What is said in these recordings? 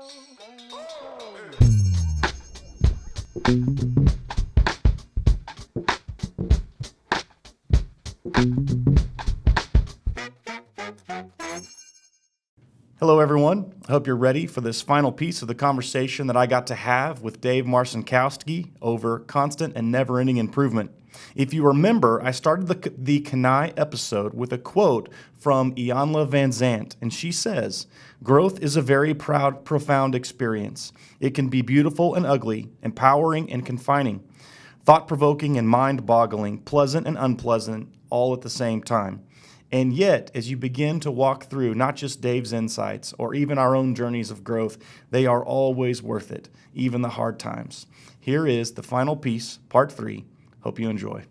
Hello, everyone. I hope you're ready for this final piece of the conversation that I got to have with Dave Marcinkowski over constant and never-ending improvement. If you remember, I started the CANEI episode with a quote from Ianla Van Zandt, and she says, "Growth is a very profound experience. It can be beautiful and ugly, empowering and confining, thought-provoking and mind-boggling, pleasant and unpleasant, all at the same time. And yet, as you begin to walk through not just Dave's insights or even our own journeys of growth, they are always worth it, even the hard times." Here is the final piece, part 3. Hope you enjoy.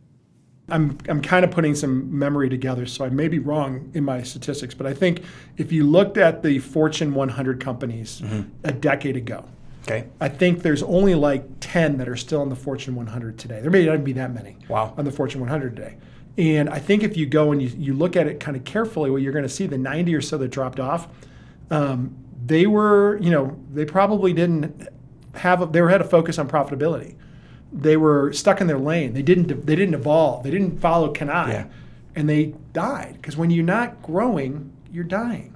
I'm kind of putting some memory together, so I may be wrong in my statistics, but I think if you looked at the Fortune 100 companies a decade ago, Okay. I think there's only like 10 that are still in the Fortune 100 today. There may not even be that many on the Fortune 100 today. And I think if you go and you look at it kind of carefully, what you're going to see, the 90 or so that dropped off, they were, they probably didn't have, they had a focus on profitability. They were stuck in their lane. They didn't evolve. They didn't follow CANEI, and they died. Because when you're not growing, you're dying,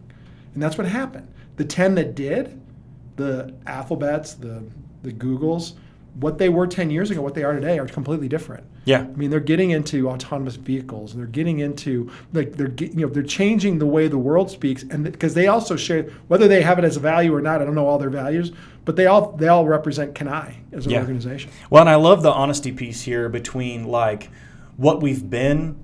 and that's what happened. The 10 that did, the Alphabets, the Googles, what they were 10 years ago, what they are today, are completely different. Yeah. I mean, they're getting into autonomous vehicles. They're getting into they're changing the way the world speaks, and because they also share, whether they have it as a value or not, I don't know all their values, but they all represent CANEI as an organization. Well, and I love the honesty piece here between like what we've been,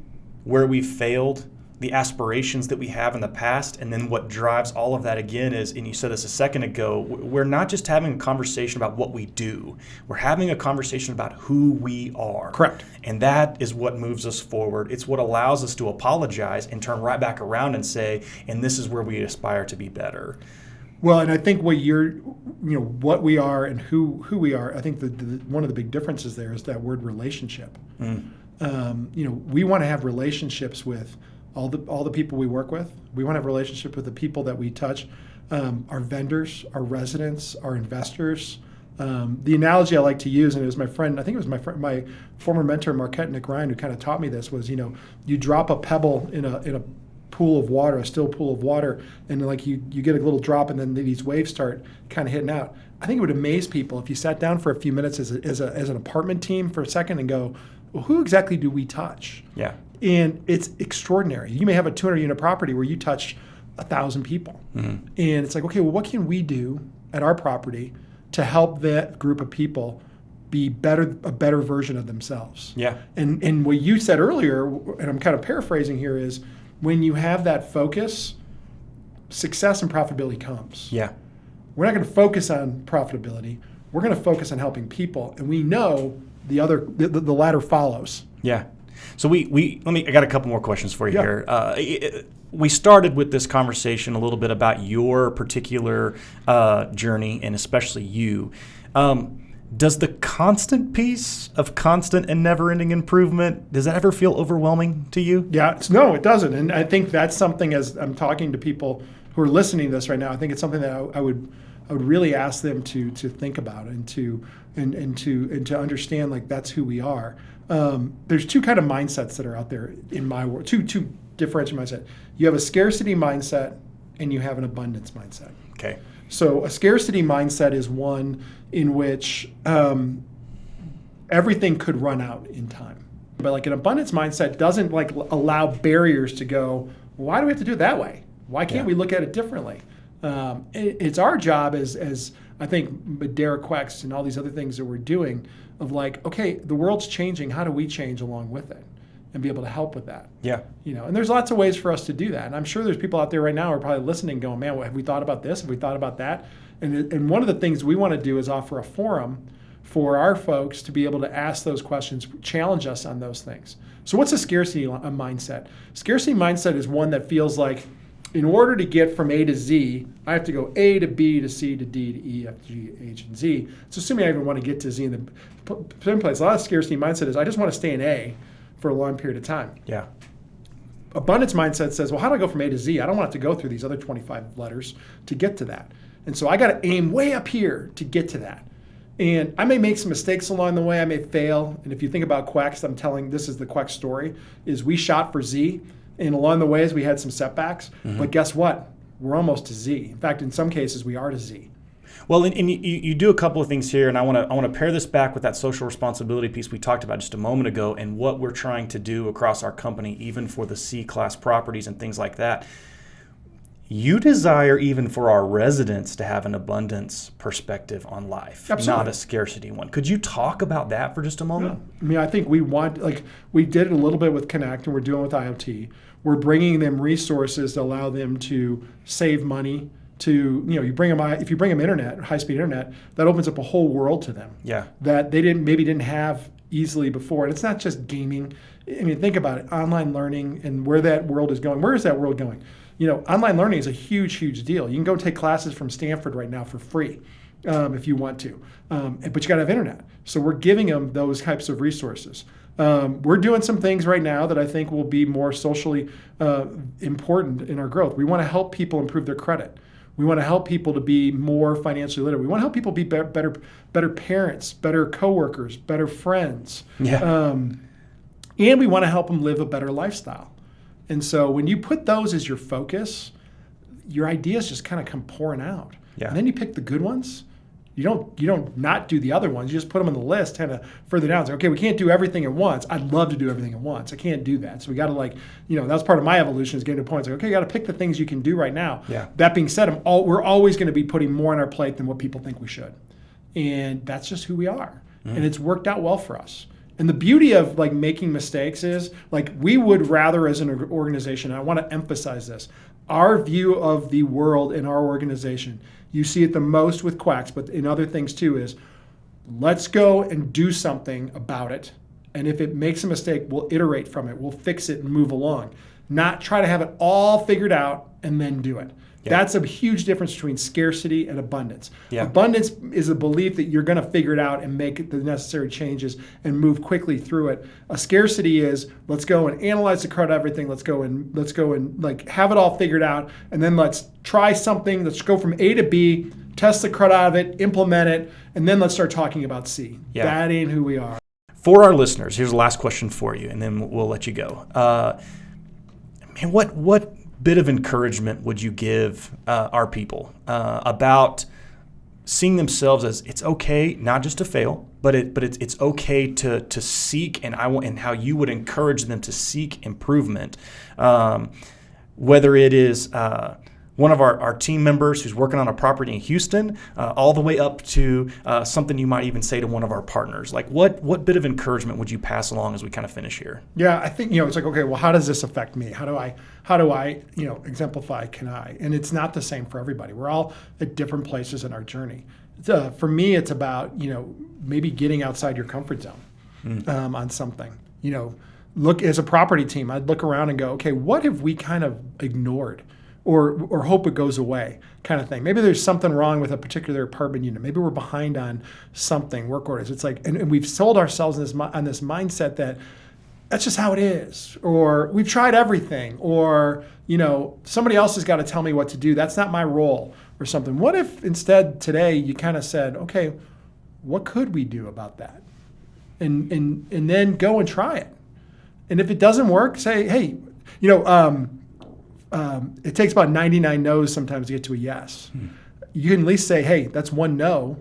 where we've failed, the aspirations that we have in the past, and then what drives all of that again is, and you said this a second ago, we're not just having a conversation about what we do. We're having a conversation about who we are. Correct. And that is what moves us forward. It's what allows us to apologize and turn right back around and say, and this is where we aspire to be better. Well, and I think what what we are and who we are, I think one of the big differences there is that word relationship. We want to have relationships with all the people we work with. We want to have a relationship with the people that we touch, our vendors, our residents, our investors. The analogy I like to use, and it was my friend, I think it was my former mentor, Marquette Nick Ryan, who kind of taught me this, was, you drop a pebble in a pool of water, a still pool of water, and like you get a little drop, and then these waves start kind of hitting out. I think it would amaze people if you sat down for a few minutes as an apartment team for a second and go, well, who exactly do we touch? Yeah. And it's extraordinary. You may have a 200-unit property where you touch 1,000 people. And it's like, okay, well, what can we do at our property to help that group of people be a better version of themselves? Yeah. And what you said earlier, and I'm kind of paraphrasing here, is when you have that focus, success and profitability comes. Yeah. We're not going to focus on profitability. We're going to focus on helping people, and we know the latter follows. Yeah. So I got a couple more questions for you here. We started with this conversation a little bit about your particular journey, and especially you. Does the constant piece of constant and never-ending improvement, does that ever feel overwhelming to you? Yeah, no, it doesn't. And I think that's something, as I'm talking to people who are listening to this right now, I think it's something that I would really ask them to think about and to understand, like, that's who we are. There's two kind of mindsets that are out there in my world, two differential mindset. You have a scarcity mindset and you have an abundance mindset. Okay. So a scarcity mindset is one in which everything could run out in time. But like an abundance mindset doesn't like allow barriers to go, why do we have to do it that way? Why can't we look at it differently? It's our job as I think with Derek Quex and all these other things that we're doing of like, okay, the world's changing. How do we change along with it and be able to help with that? Yeah. And there's lots of ways for us to do that. And I'm sure there's people out there right now who are probably listening going, man, have we thought about this? Have we thought about that? And one of the things we want to do is offer a forum for our folks to be able to ask those questions, challenge us on those things. So what's a scarcity mindset? Scarcity mindset is one that feels like, in order to get from A to Z, I have to go A to B to C to D to E, F, G, H, and Z. It's assuming I even want to get to Z in the same place. A lot of scarcity mindset is I just want to stay in A for a long period of time. Yeah. Abundance mindset says, well, how do I go from A to Z? I don't want to go through these other 25 letters to get to that. And so I got to aim way up here to get to that. And I may make some mistakes along the way. I may fail. And if you think about Quex, I'm telling, this is the Quex story, is we shot for Z. And along the ways, we had some setbacks. But guess what? We're almost to Z. In fact, in some cases, we are to Z. Well, and you do a couple of things here, and I want to pair this back with that social responsibility piece we talked about just a moment ago and what we're trying to do across our company, even for the C-class properties and things like that. You desire even for our residents to have an abundance perspective on life, Absolutely. Not a scarcity one. Could you talk about that for just a moment? Yeah. I mean, I think we want, like, we did it a little bit with Connect, and we're doing with IoT. We're bringing them resources to allow them to save money. To, you bring them, if you bring them internet, high-speed internet, that opens up a whole world to them. Yeah. That they maybe didn't have easily before. And it's not just gaming. I mean, think about it, online learning and where that world is going. Where is that world going? Online learning is a huge, huge deal. You can go take classes from Stanford right now for free if you want to. But you got to have internet. So we're giving them those types of resources. We're doing some things right now that I think will be more socially important in our growth. We want to help people improve their credit. We want to help people to be more financially literate. We want to help people be better parents, better coworkers, better friends. Yeah. And we want to help them live a better lifestyle. And so when you put those as your focus, your ideas just kind of come pouring out. Yeah. And then you pick the good ones. You don't not do the other ones. You just put them on the list kind of further down. Say, okay, we can't do everything at once. I'd love to do everything at once. I can't do that. So we got to that's part of my evolution is getting to points like, okay, you got to pick the things you can do right now. Yeah. That being said, we're always going to be putting more on our plate than what people think we should. And that's just who we are. And it's worked out well for us. And the beauty of making mistakes is we would rather as an organization, and I want to emphasize this, our view of the world in our organization, you see it the most with Quacks, but in other things too, is let's go and do something about it. And if it makes a mistake, we'll iterate from it. We'll fix it and move along. Not try to have it all figured out and then do it. Yeah. That's a huge difference between scarcity and abundance. Yeah. Abundance is a belief that you're going to figure it out and make the necessary changes and move quickly through it. A scarcity is let's go and analyze the crud everything. Let's go and have it all figured out, and then let's try something. Let's go from A to B, test the crud out of it, implement it, and then let's start talking about C. Yeah. That ain't who we are. For our listeners, here's the last question for you, and then we'll let you go. What bit of encouragement would you give our people about seeing themselves as it's okay not just to fail, but it's okay to seek, and how you would encourage them to seek improvement, whether it is one of our team members who's working on a property in Houston, all the way up to something you might even say to one of our partners. What bit of encouragement would you pass along as we kind of finish here? Yeah, I think it's okay. Well, how does this affect me? How do I exemplify CANEI? And it's not the same for everybody. We're all at different places in our journey. For me, it's about maybe getting outside your comfort zone on something. Look, as a property team, I'd look around and go, okay, what have we kind of ignored? Or hope it goes away kind of thing. Maybe there's something wrong with a particular apartment unit. Maybe we're behind on something, work orders. It's and we've sold ourselves on this mindset that that's just how it is. Or we've tried everything. Or, somebody else has got to tell me what to do. That's not my role or something. What if instead today you kind of said, okay, what could we do about that? And then go and try it. And if it doesn't work, say, hey, it takes about 99 no's sometimes to get to a yes. You can at least say, hey, that's one no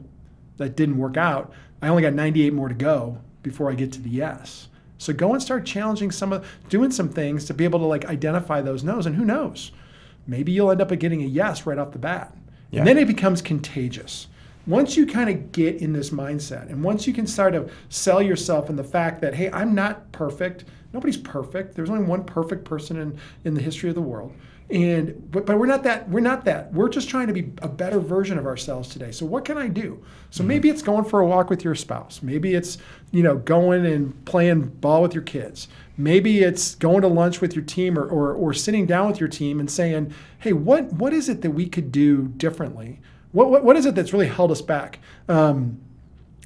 that didn't work out. I only got 98 more to go before I get to the yes. So go and start challenging doing some things to be able to identify those no's. And who knows? Maybe you'll end up getting a yes right off the bat. Yeah. And then it becomes contagious. Once you kind of get in this mindset, and once you can start to sell yourself in the fact that, hey, I'm not perfect. Nobody's perfect. There's only one perfect person in the history of the world. But we're not that. We're just trying to be a better version of ourselves today. So what can I do? So maybe it's going for a walk with your spouse. Maybe it's, going and playing ball with your kids. Maybe it's going to lunch with your team or sitting down with your team and saying, hey, what is it that we could do differently? What is it that's really held us back? Another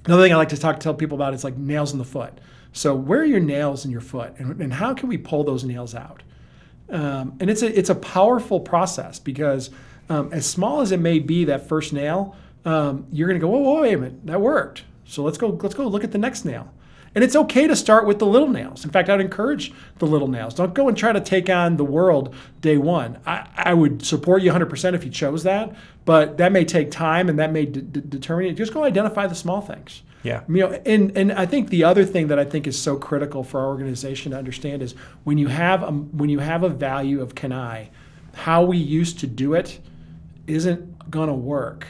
thing I like to tell people about is nails in the foot. So where are your nails in your foot, and how can we pull those nails out? And it's a powerful process because As small as it may be, that first nail, you're going to go, whoa, wait a minute, that worked. So let's go look at the next nail. And it's okay to start with the little nails. In fact, I'd encourage the little nails. Don't go and try to take on the world day one. I would support you 100% if you chose that, but that may take time and that may determine it. Just go identify the small things. Yeah. And I think the other thing that I think is so critical for our organization to understand is when you have a value of CANEI, how we used to do it isn't going to work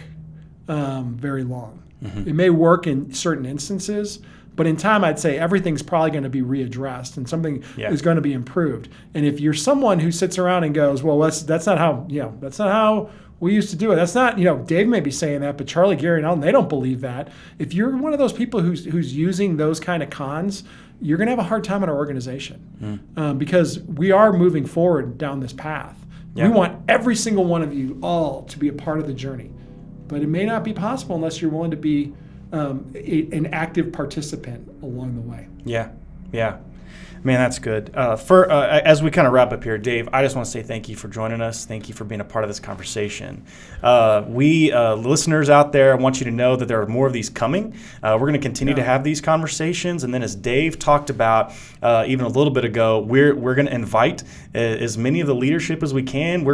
very long. Mm-hmm. It may work in certain instances, but in time, I'd say everything's probably going to be readdressed and something is going to be improved. And if you're someone who sits around and goes, well, that's not how we used to do it. That's not, Dave may be saying that, but Charlie, Gary, and Alton, they don't believe that. If you're one of those people who's using those kind of cons, you're going to have a hard time in our organization because we are moving forward down this path. Yeah. We want every single one of you all to be a part of the journey, but it may not be possible unless you're willing to be an active participant along the way. Yeah. Man, that's good. As we kind of wrap up here, Dave, I just want to say thank you for joining us. Thank you for being a part of this conversation. We listeners out there, I want you to know that there are more of these coming. We're going to continue to have these conversations, and then as Dave talked about even a little bit ago, we're going to invite as many of the leadership as we can.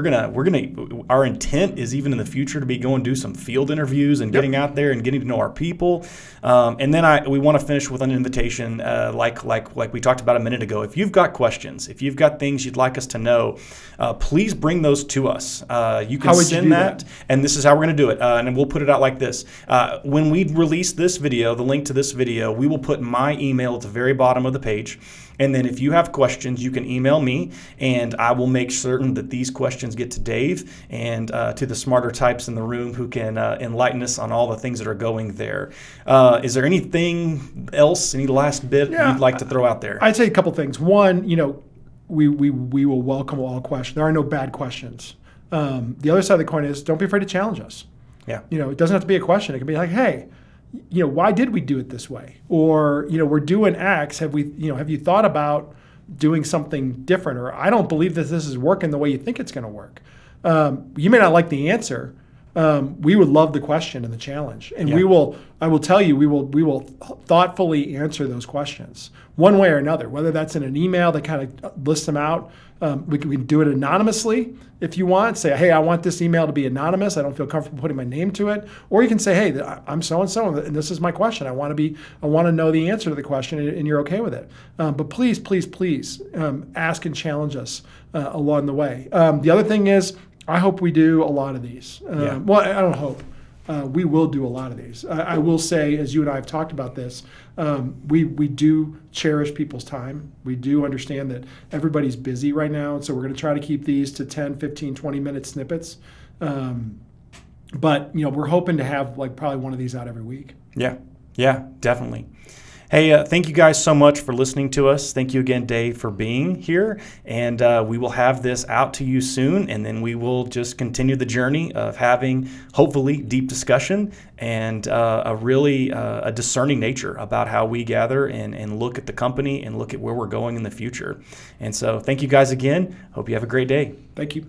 Our intent is even in the future to be going do some field interviews and getting out there and getting to know our people. And then we want to finish with an invitation, like we talked about a minute ago. If you've got questions, if you've got things you'd like us to know, please bring those to us. You can send that, and this is how we're going to do it. And we'll put it out like this. When we release this video, the link to this video, we will put my email at the very bottom of the page. And then if you have questions, you can email me, and I will make certain that these questions get to Dave and to the smarter types in the room who can enlighten us on all the things that are going there. Is there anything else, any last bit you'd like to throw out there? I'd say a couple things. One, we will welcome all questions. There are no bad questions. The other side of the coin is don't be afraid to challenge us. Yeah. It doesn't have to be a question. It can be like, hey, why did we do it this way? Or, we're doing X. Have you thought about doing something different? Or I don't believe that this is working the way you think it's going to work. You may not like the answer. We would love the question and the challenge. And I will tell you, we will thoughtfully answer those questions one way or another, whether that's in an email that kind of lists them out. We can do it anonymously if you want. Say, hey, I want this email to be anonymous. I don't feel comfortable putting my name to it. Or you can say, hey, I'm so-and-so, and this is my question. I want to know the answer to the question, and you're okay with it. But please, ask and challenge us along the way. The other thing is, I hope we do a lot of these. Well, I don't hope. We will do a lot of these. I will say, as you and I have talked about this, we do cherish people's time. We do understand that everybody's busy right now, and so we're going to try to keep these to 10, 15, 20-minute snippets. But, we're hoping to have probably one of these out every week. Yeah, definitely. Hey, thank you guys so much for listening to us. Thank you again, Dave, for being here. And we will have this out to you soon, and then we will just continue the journey of having, hopefully, deep discussion and a discerning nature about how we gather and look at the company and look at where we're going in the future. And so thank you guys again. Hope you have a great day. Thank you.